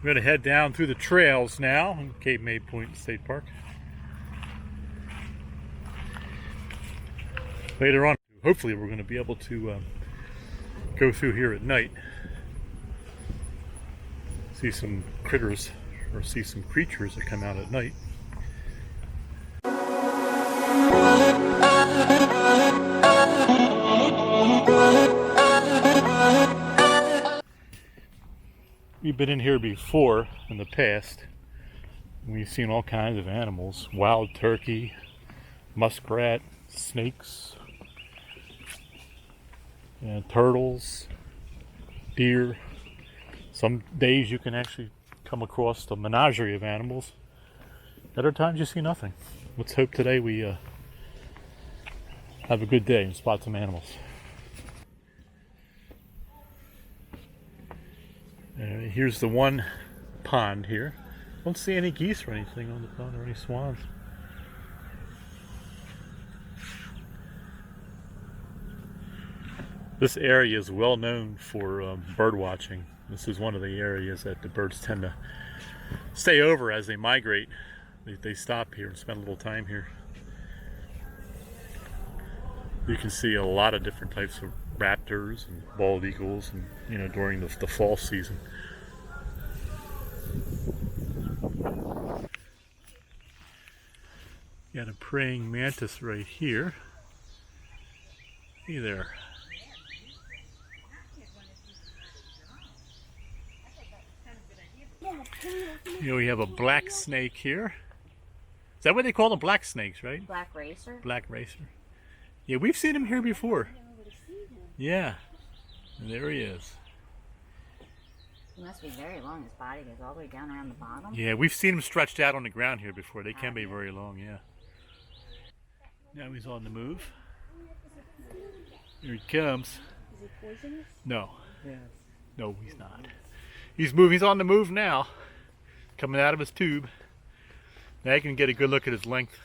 We're going to head down through the trails now in Cape May Point State Park. Later on, hopefully we're going to be able to go through here at night. See some critters, or see some creatures that come out at night. We've been in here before in the past. We've seen all kinds of animals. Wild turkey, muskrat, snakes, and turtles, deer. Some days you can actually come across a menagerie of animals. Other times you see nothing. Let's hope today we have a good day and spot some animals. Here's the one pond here. Don't see any geese or anything on the pond, or any swans. This area is well known for bird watching. This is one of the areas that the birds tend to stay over as they migrate. They stop here and spend a little time here. You can see a lot of different types of raptors and bald eagles, and during the fall season. Got a praying mantis right here. Hey there. We have a black snake here. Is that what they call them? Black snakes, right? Black racer? Black racer. Yeah, we've seen him here before. Yeah. And there he is. He must be very long. His body goes all the way down around the bottom. Yeah, we've seen him stretched out on the ground here before. They can be very long, yeah. Now he's on the move. Here he comes. Is he poisonous? No. Yes. No, he's not. He's moving. He's on the move now. Coming out of his tube. Now you can get a good look at his length.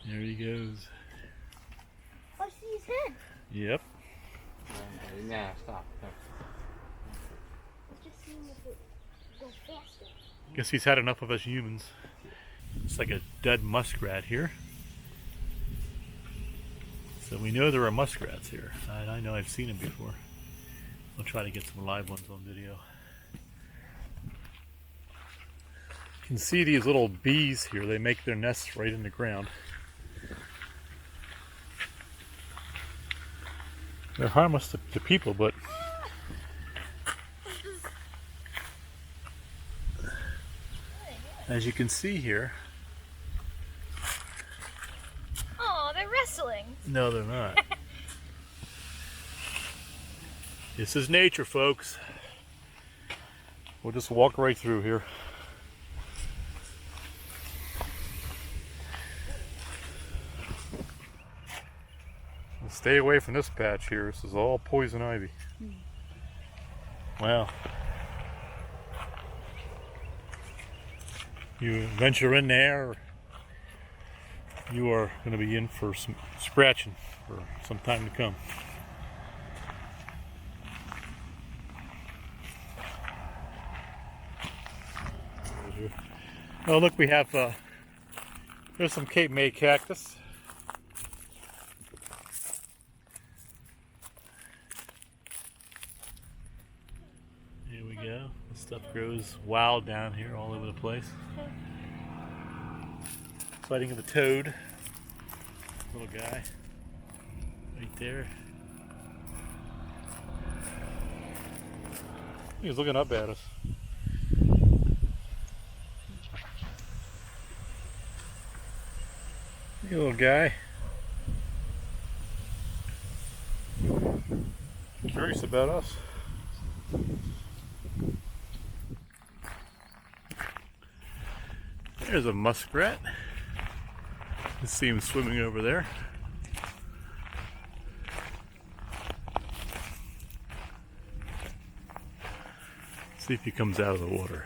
There he goes. Oh, see his head. Yep. Nah, stop. Just seeing if it goes faster. Guess he's had enough of us humans. It's like a dead muskrat here. So we know there are muskrats here. I know I've seen them before. I'll try to get some live ones on video. You can see these little bees here. They make their nests right in the ground. They're harmless to people, but as you can see here. Oh, they're wrestling. No, they're not. This is nature, folks. We'll just walk right through here. Stay away from this patch here. This is all poison ivy. Wow. You venture in there, you are going to be in for some scratching for some time to come. Oh, look, we have there's some Cape May cactus. Here we go. This stuff grows wild down here all over the place. Sighting of a toad. Little guy. Right there. He's looking up at us. Hey, little guy. Curious about us. There's a muskrat. You see him swimming over there. See if he comes out of the water.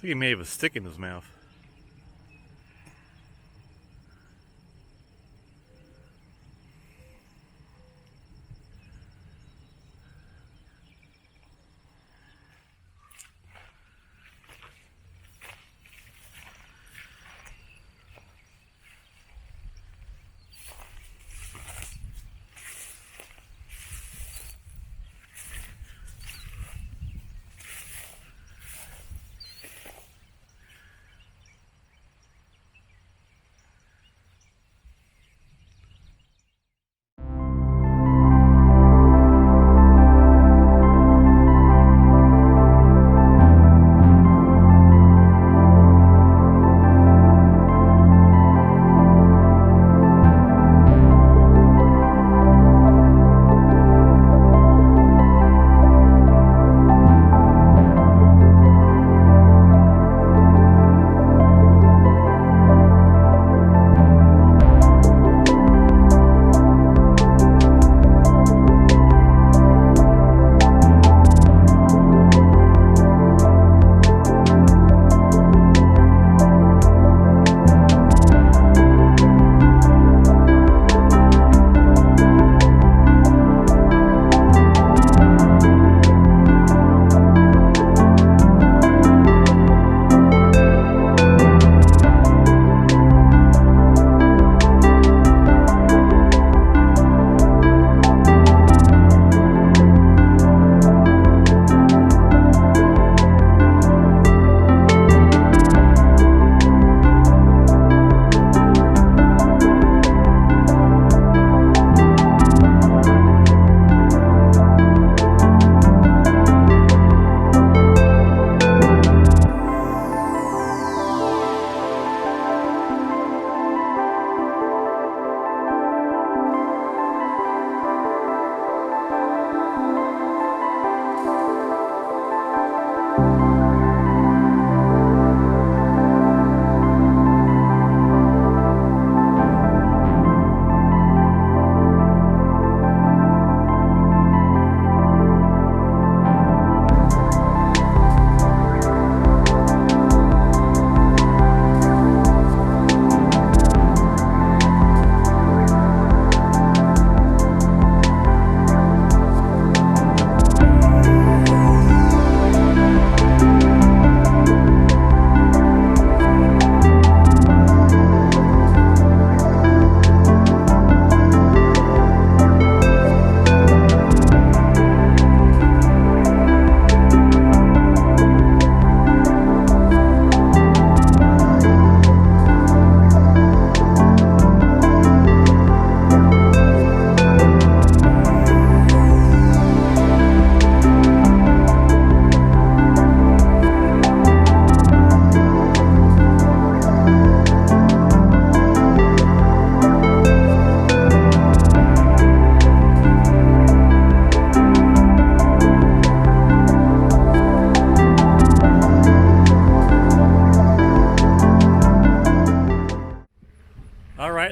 like he may have a stick in his mouth.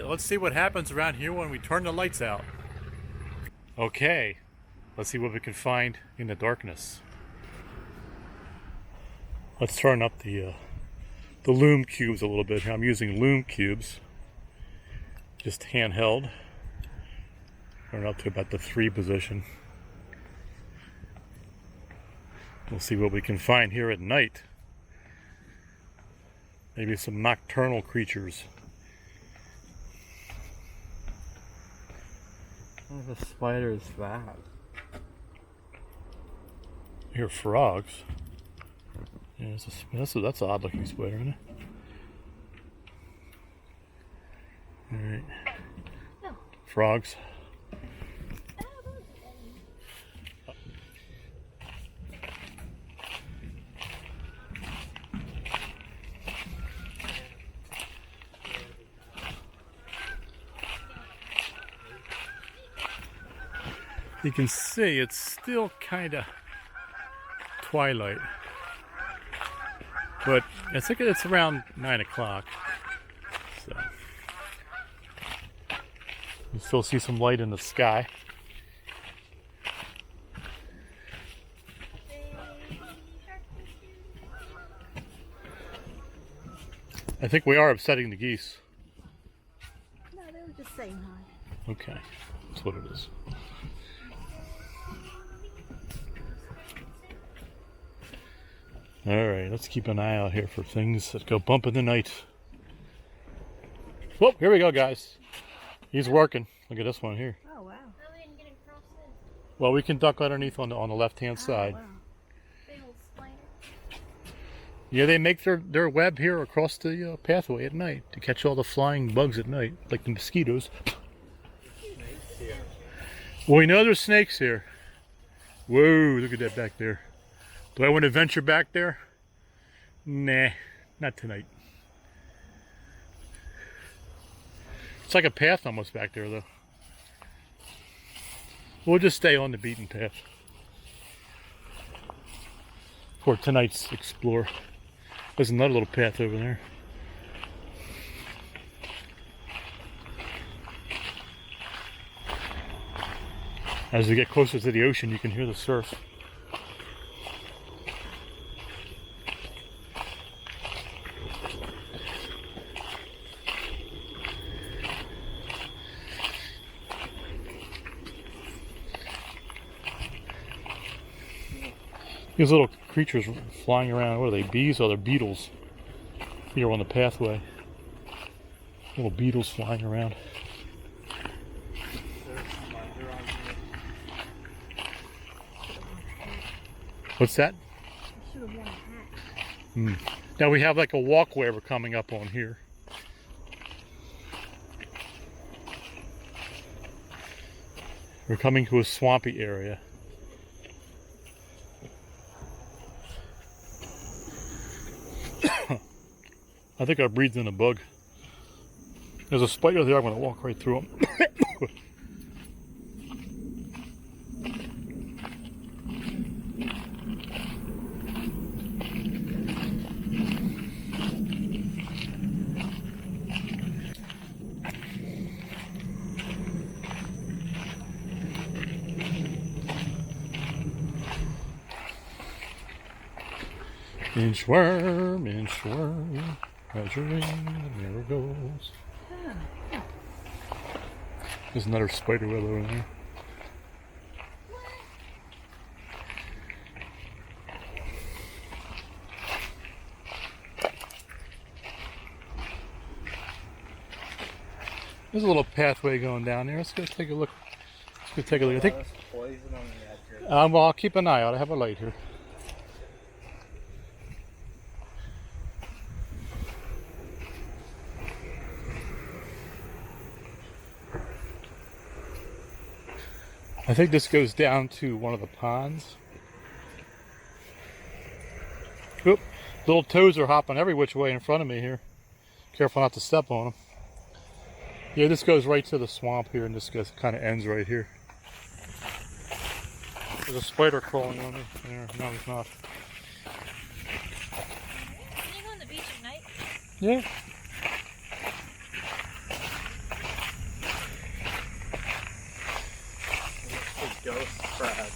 Let's see what happens around here when we turn the lights out. Okay, let's see what we can find in the darkness. Let's turn up the lume cubes a little bit here. I'm using lume cubes, just handheld. Turn it up to about the 3 position. We'll see what we can find here at night. Maybe some nocturnal creatures. The spider is fat. Here, frogs. Yeah, that's an odd looking spider, isn't it? Alright. No. Frogs. You can see it's still kind of twilight, but I think it's around 9 o'clock. So you still see some light in the sky. I think we are upsetting the geese. No, they were just saying hi. Okay, that's what it is. Alright, let's keep an eye out here for things that go bump in the night. Whoop, here we go, guys. He's working. Look at this one here. Oh, wow. How we didn't get across this Well, we can duck underneath on the left-hand side. Oh, wow. big old spider? Yeah, they make their web here across the pathway at night to catch all the flying bugs at night, like the mosquitoes. Well, we know there's snakes here. Whoa, look at that back there. Do I want to venture back there? Nah, not tonight. It's like a path almost back there, though. We'll just stay on the beaten path for tonight's explore. There's another little path over there. As we get closer to the ocean, you can hear the surf. These little creatures flying around, what are they, bees? Oh, they're beetles. Here on the pathway. Little beetles flying around. What's that? Should have worn a hat. Now we have like a walkway we're coming up on here. We're coming to a swampy area. I think I breathed in a bug. There's a spider there. I'm going to walk right through him. Inchworm, inchworm, measuring the miracles. There's another spider web over there. There's a little pathway going down there. Let's go take a look. Let's go take a look. I think. There's poison on the edge here. Well, I'll keep an eye out. I have a light here. I think this goes down to one of the ponds. Oop, little toads are hopping every which way in front of me here. Careful not to step on them. Yeah, this goes right to the swamp here, and this goes, kind of ends right here. There's a spider crawling on me. There, no, he's not. Can you go on the beach at night? Yeah. Ghost crab.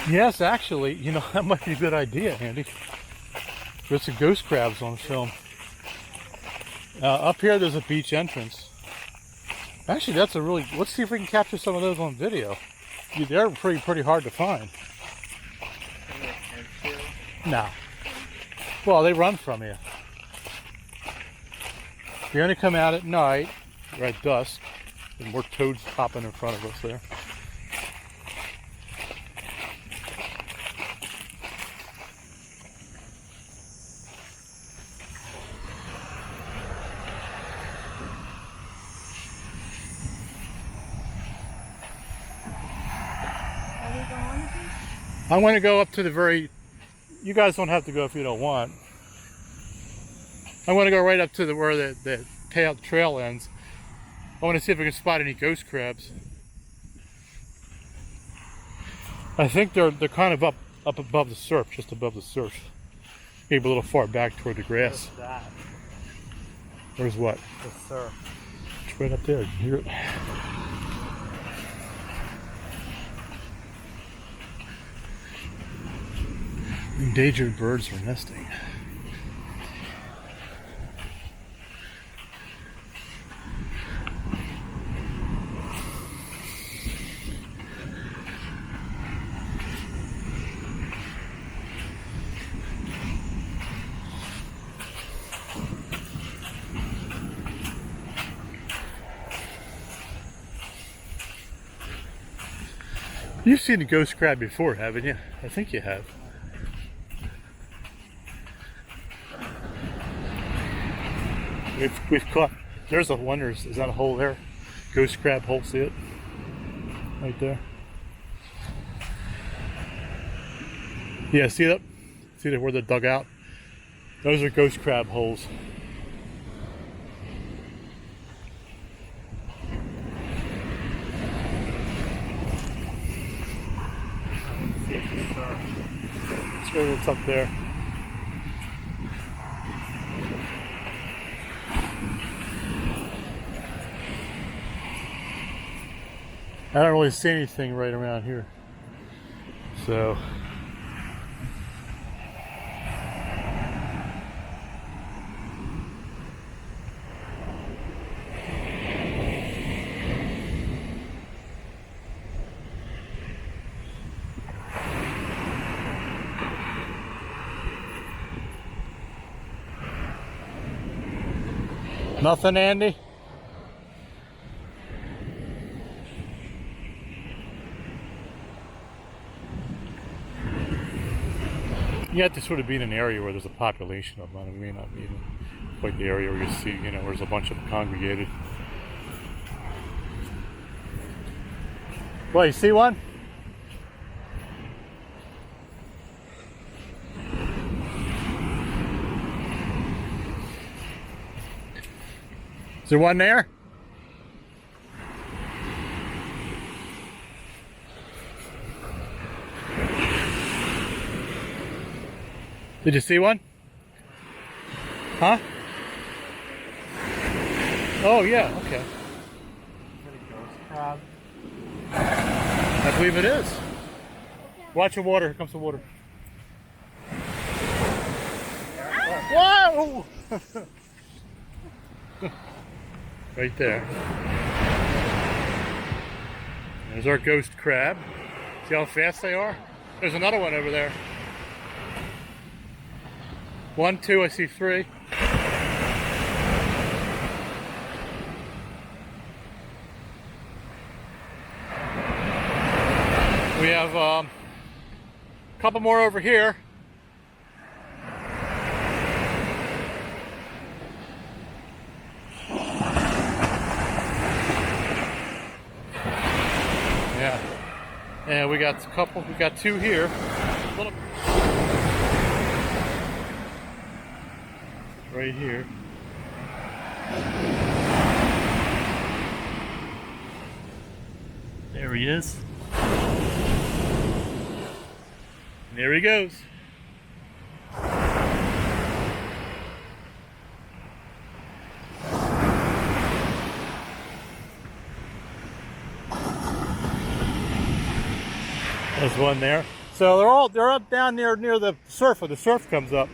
Yes, actually, you know, that might be a good idea, Andy. There's some ghost crabs on film. Up here, there's a beach entrance. Actually, that's a really... Let's see if we can capture some of those on video. They're pretty hard to find. No. Well, they run from you. They only come out at night, or at dusk, and more toads hopping in front of us there. Are we going on the beach? I want to go up to the very... You guys don't have to go if you don't want. I want to go right up to where the trail ends. I want to see if I can spot any ghost crabs. I think they're kind of up above the surf, just above the surf. Maybe a little far back toward the grass. What's that? Where's what? The surf. It's right up there. You can hear it. Endangered birds are nesting. You've seen the ghost crab before, haven't you? I think you have. We've caught. There's a one. Is that a hole there? Ghost crab hole. See it? Right there. Yeah. See that? See that where they're dug out? Those are ghost crab holes. Let's go what's up there. I don't really see anything right around here. So nothing, Andy? You have to sort of be in an area where there's a population of them. It may not be in quite the area where you see, you know, where there's a bunch of them congregated. Well, you see one? Is there one there? Did you see one? Huh? Oh yeah, okay. Is it a ghost crab? I believe it is. Watch the water. Here comes the water. Whoa! Right there. There's our ghost crab. See how fast they are? There's another one over there. 1, 2, I see 3. We have a couple more over here. Yeah. And we got a couple, we got 2 here. Right here. There he is. And there he goes. There's one there. So they're up down there near the surf where the surf comes up.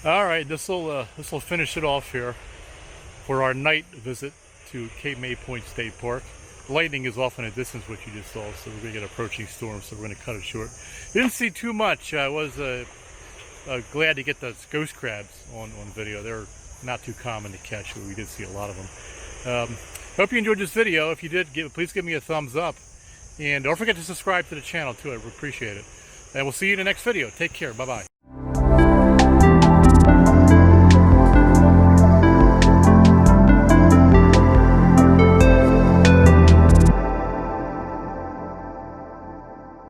All right, this will finish it off here for our night visit to Cape May Point State Park. Lightning is off in the distance, what you just saw, so we're going to get approaching storm, so we're going to cut it short. Didn't see too much. I was glad to get those ghost crabs on video. They're not too common to catch, but we did see a lot of them. Hope you enjoyed this video. If you did, please give me a thumbs up. And don't forget to subscribe to the channel, too. I appreciate it. And we'll see you in the next video. Take care. Bye-bye.